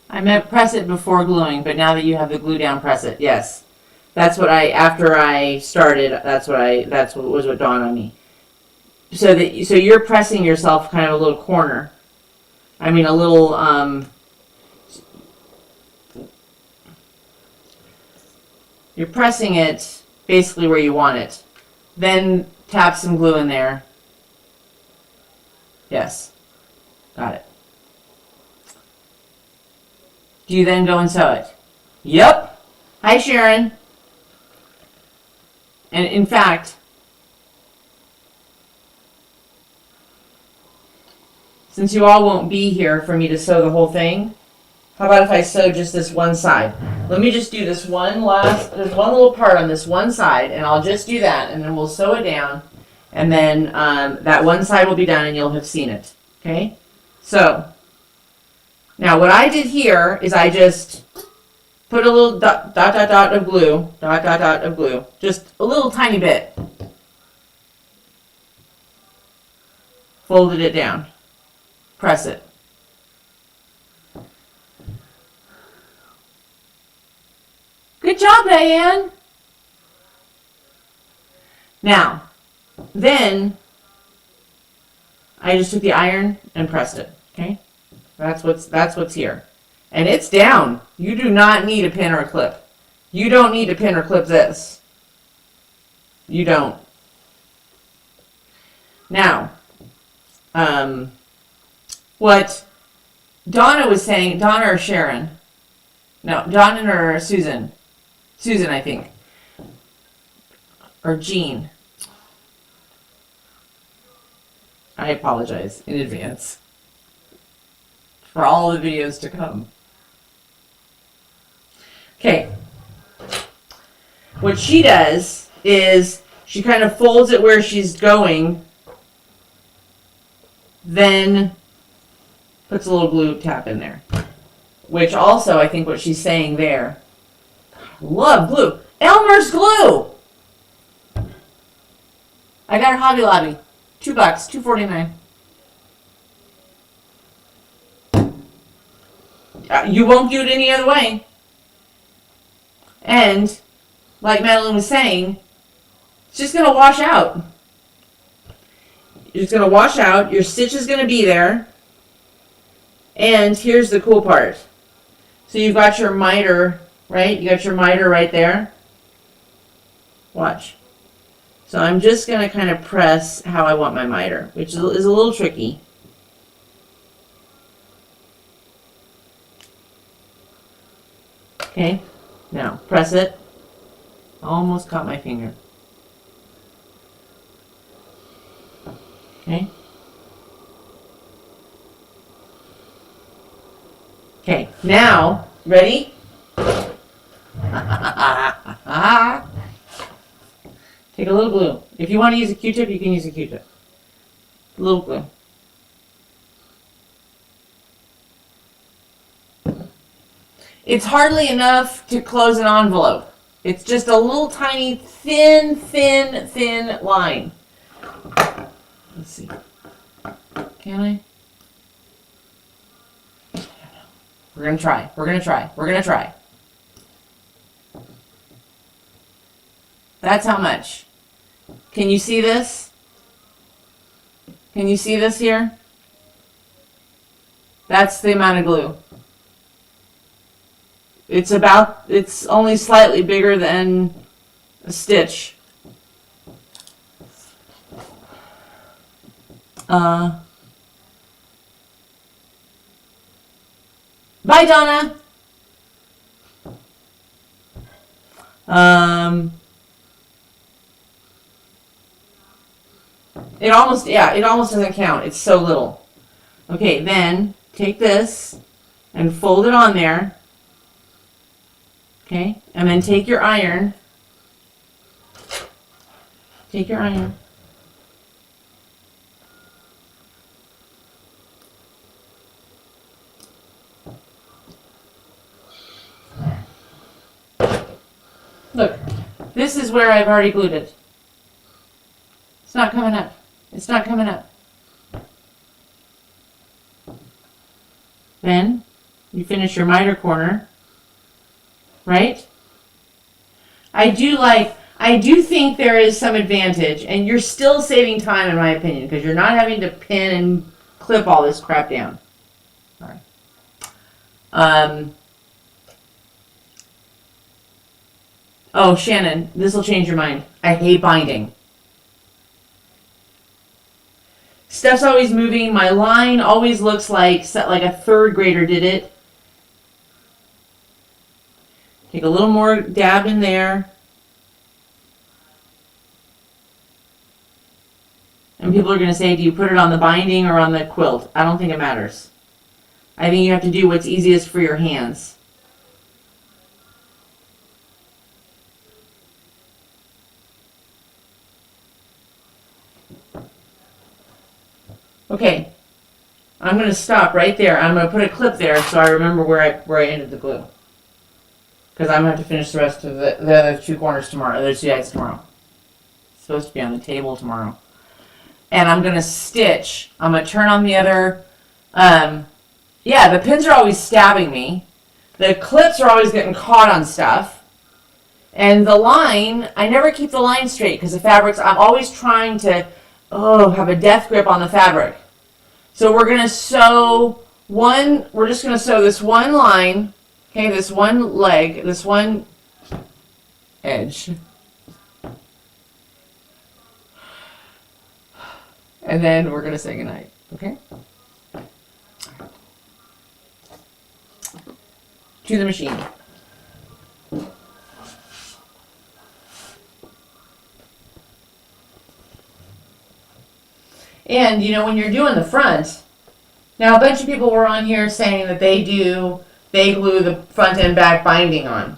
I meant press it before gluing, but now that you have the glue down, press it. Yes. That's what after I started, that's what dawned on me. So you're pressing yourself kind of a little corner. I mean a little you're pressing it basically where you want it. Then tap some glue in there. Yes. Got it. Do you then go and sew it? Yep. Hi, Sharon. And in fact, since you all won't be here for me to sew the whole thing, how about if I sew just this one side? Let me just do this there's one little part on this one side, and I'll just do that, and then we'll sew it down, and then that one side will be done, and you'll have seen it. Okay? So, now what I did here is I just put a little dot of glue, just a little tiny bit. Folded it down. Press it. Good job, Diane. Now, then I just took the iron and pressed it. Okay, that's what's here, and it's down. You do not need a pin or a clip. You don't need to pin or clip this. You don't. Now, what Donna was saying, Donna or Sharon? No, Donna or Susan? Susan, I think. Or Jean. I apologize in advance for all the videos to come. Okay. What she does is she kind of folds it where she's going, then puts a little glue tap in there. Which also, I think what she's saying there, love glue. Elmer's glue! I got her Hobby Lobby. $2, $2.49. You won't do it any other way. And like Madeline was saying, it's just going to wash out. It's going to wash out. Your stitch is going to be there. And here's the cool part. So you've got your miter, right? You got your miter right there. Watch. So I'm just going to kind of press how I want my miter, which is a little tricky. Okay, now press it. Almost caught my finger. Okay. Okay, now, ready? Take a little glue. If you want to use a Q-tip, you can use a Q-tip. A little glue. It's hardly enough to close an envelope. It's just a little tiny, thin line. Let's see. Can I? We're going to try. We're going to try. We're going to try. That's how much. Can you see this? Can you see this here? That's the amount of glue. It's only slightly bigger than a stitch. Bye, Donna. It almost doesn't count. It's so little. Okay, then take this and fold it on there. Okay, and then take your iron. Take your iron. Look, this is where I've already glued it. It's not coming up. It's not coming up. Then you finish your miter corner, right? I do think there is some advantage, and you're still saving time in my opinion, because you're not having to pin and clip all this crap down. Sorry. Oh, Shannon, this will change your mind. I hate binding. Stuff's always moving. My line always looks like a third grader did it. Take a little more dab in there. And people are going to say, do you put it on the binding or on the quilt? I don't think it matters. I think you have to do what's easiest for your hands. Okay, I'm going to stop right there. I'm going to put a clip there so I remember where I ended the glue. Because I'm going to have to finish the rest of the other two corners tomorrow, the other two sides tomorrow. It's supposed to be on the table tomorrow. And I'm going to stitch. I'm going to turn on the other. Yeah, the pins are always stabbing me. The clips are always getting caught on stuff. And the line, I never keep the line straight because the fabrics, I'm always trying to have a death grip on the fabric. So we're going to sew we're just going to sew this one line, okay, this one leg, this one edge. And then we're going to say goodnight, okay? To the machine. And, you know, when you're doing the front, now a bunch of people were on here saying that they glue the front and back binding on.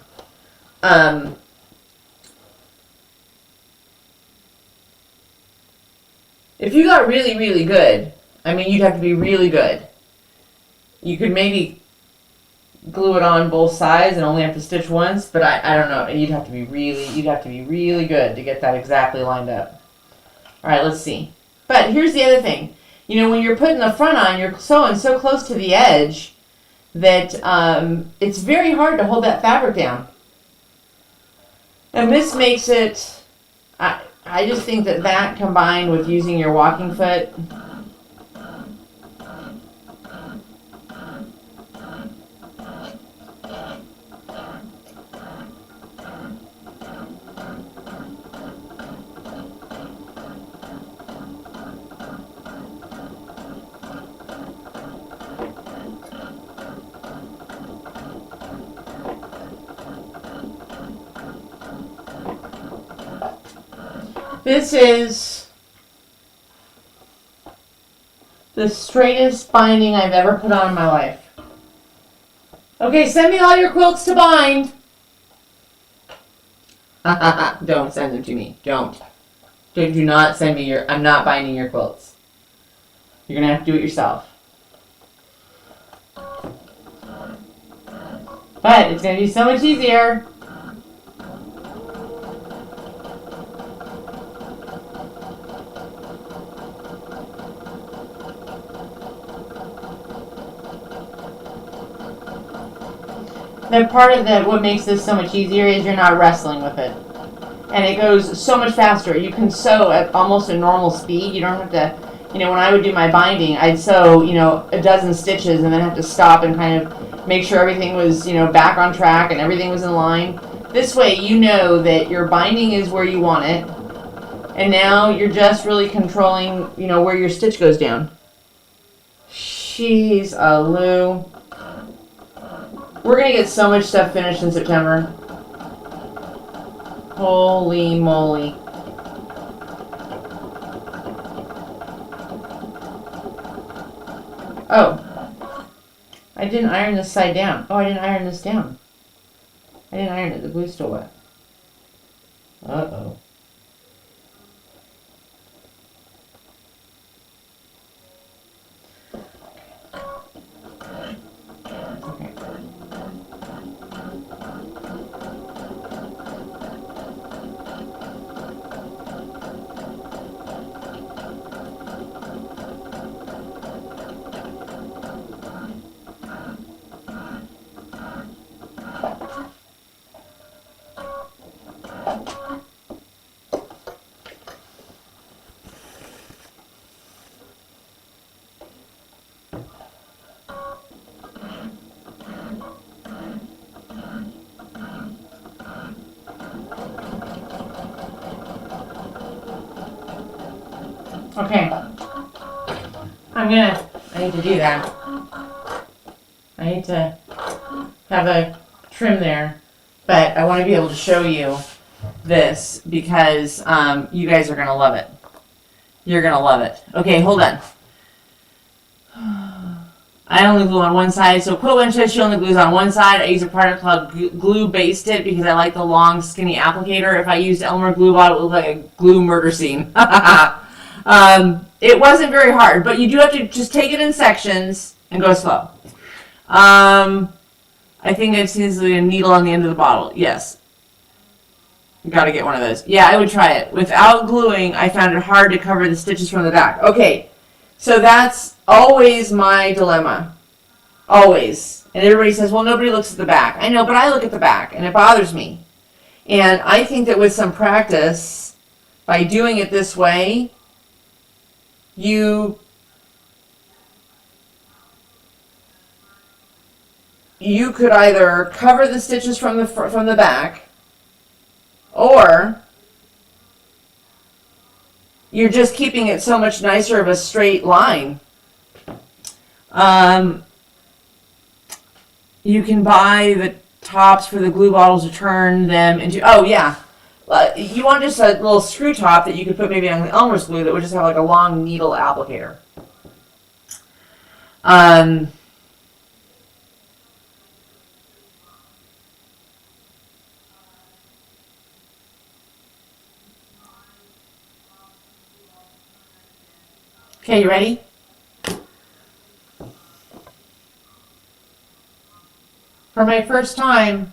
If you got really, really good, I mean, you'd have to be really good. You could maybe glue it on both sides and only have to stitch once, but I don't know. You'd have to be really good to get that exactly lined up. All right, let's see. But here's the other thing. You know, when you're putting the front on, you're sewing so close to the edge that it's very hard to hold that fabric down. And this makes it, I just think that that combined with using your walking foot, this is the straightest binding I've ever put on in my life. Okay, send me all your quilts to bind. Don't send them to me. Don't. Do not send me your, I'm not binding your quilts. You're going to have to do it yourself. But it's going to be so much easier. The part of what makes this so much easier is you're not wrestling with it. And it goes so much faster. You can sew at almost a normal speed. You don't have to, when I would do my binding, I'd sew, a dozen stitches and then have to stop and kind of make sure everything was, back on track and everything was in line. This way you know that your binding is where you want it. And now you're just really controlling, where your stitch goes down. Jeez, Lou. We're going to get so much stuff finished in September. Holy moly. Oh. I didn't iron this side down. Oh, I didn't iron this down. I didn't iron it. The glue's still wet. Uh-oh. Okay. I need to do that. I need to have a trim there, but I want to be able to show you this because you guys are going to love it. You're going to love it. Okay, hold on. I only glue on one side, so Quilt Wench says she only glues on one side. I use a product called Glue Based It because I like the long, skinny applicator. If I used Elmer Glue Bot, it would look like a glue murder scene. It wasn't very hard, but you do have to just take it in sections and go slow. I think I've seen a needle on the end of the bottle. Yes. You gotta get one of those. Yeah, I would try it. Without gluing, I found it hard to cover the stitches from the back. Okay, so that's always my dilemma. Always. And everybody says, well, nobody looks at the back. I know, but I look at the back, and it bothers me. And I think that with some practice, by doing it this way, you could either cover the stitches from the back, or you're just keeping it so much nicer of a straight line. You can buy the tops for the glue bottles to turn them into, oh yeah, you want just a little screw top that you could put maybe on the Elmer's glue that would just have like a long needle applicator. Okay, you ready? For my first time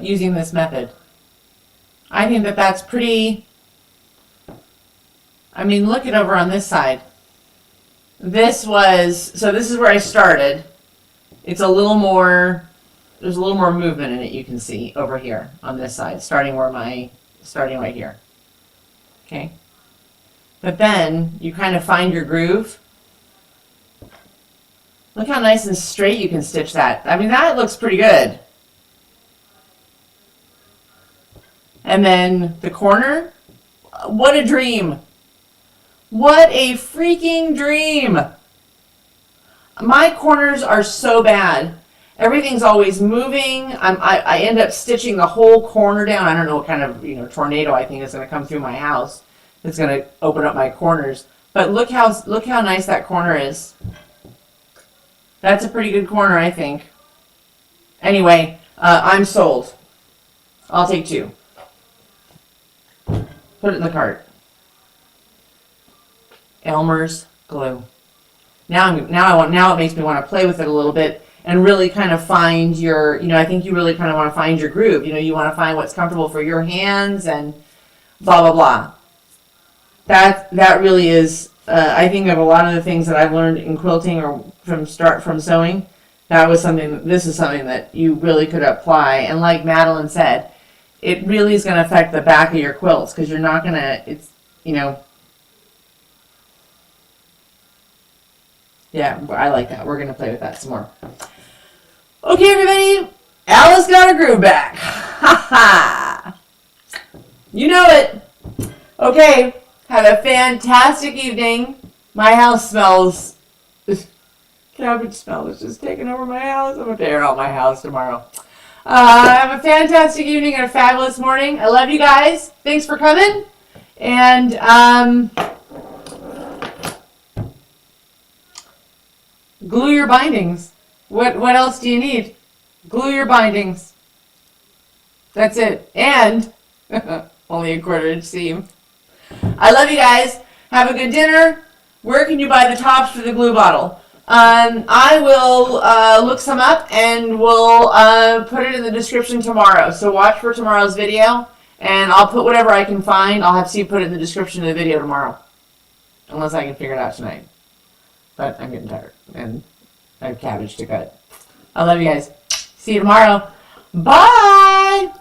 using this method, I think that that's pretty, I mean, look it over on this side. This is where I started. It's a little more there's a little more movement in it, you can see over here on this side, starting right here. Okay. But then you kind of find your groove. Look how nice and straight you can stitch that. I mean, that looks pretty good. And then the corner. What a dream. What a freaking dream. My corners are so bad. Everything's always moving. I end up stitching the whole corner down. I don't know what kind of tornado I think is going to come through my house. It's going to open up my corners. But look how nice that corner is. That's a pretty good corner, I think. Anyway, I'm sold. I'll take 2. Put it in the cart. Elmer's glue. Now it makes me want to play with it a little bit and really kind of find your, I think you really kind of want to find your groove. You want to find what's comfortable for your hands and blah, blah, blah. That really is, I think of a lot of the things that I've learned in quilting or from sewing. This is something that you really could apply. And like Madeline said, it really is going to affect the back of your quilts because you're not going to, yeah, I like that. We're going to play with that some more. Okay, everybody. Alice got her groove back. Ha ha. You know it. Okay. Have a fantastic evening. My house smells. Cabbage smell is just taking over my house. I'm going to tear out my house tomorrow. Have a fantastic evening and a fabulous morning. I love you guys. Thanks for coming. And glue your bindings. What else do you need? Glue your bindings. That's it. And only a 1/4-inch seam. I love you guys. Have a good dinner. Where can you buy the tops for the glue bottle? I will look some up and we'll put it in the description tomorrow. So watch for tomorrow's video and I'll put whatever I can find. I'll have Steve put it in the description of the video tomorrow. Unless I can figure it out tonight. But I'm getting tired and I have cabbage to cut. I love you guys. See you tomorrow. Bye!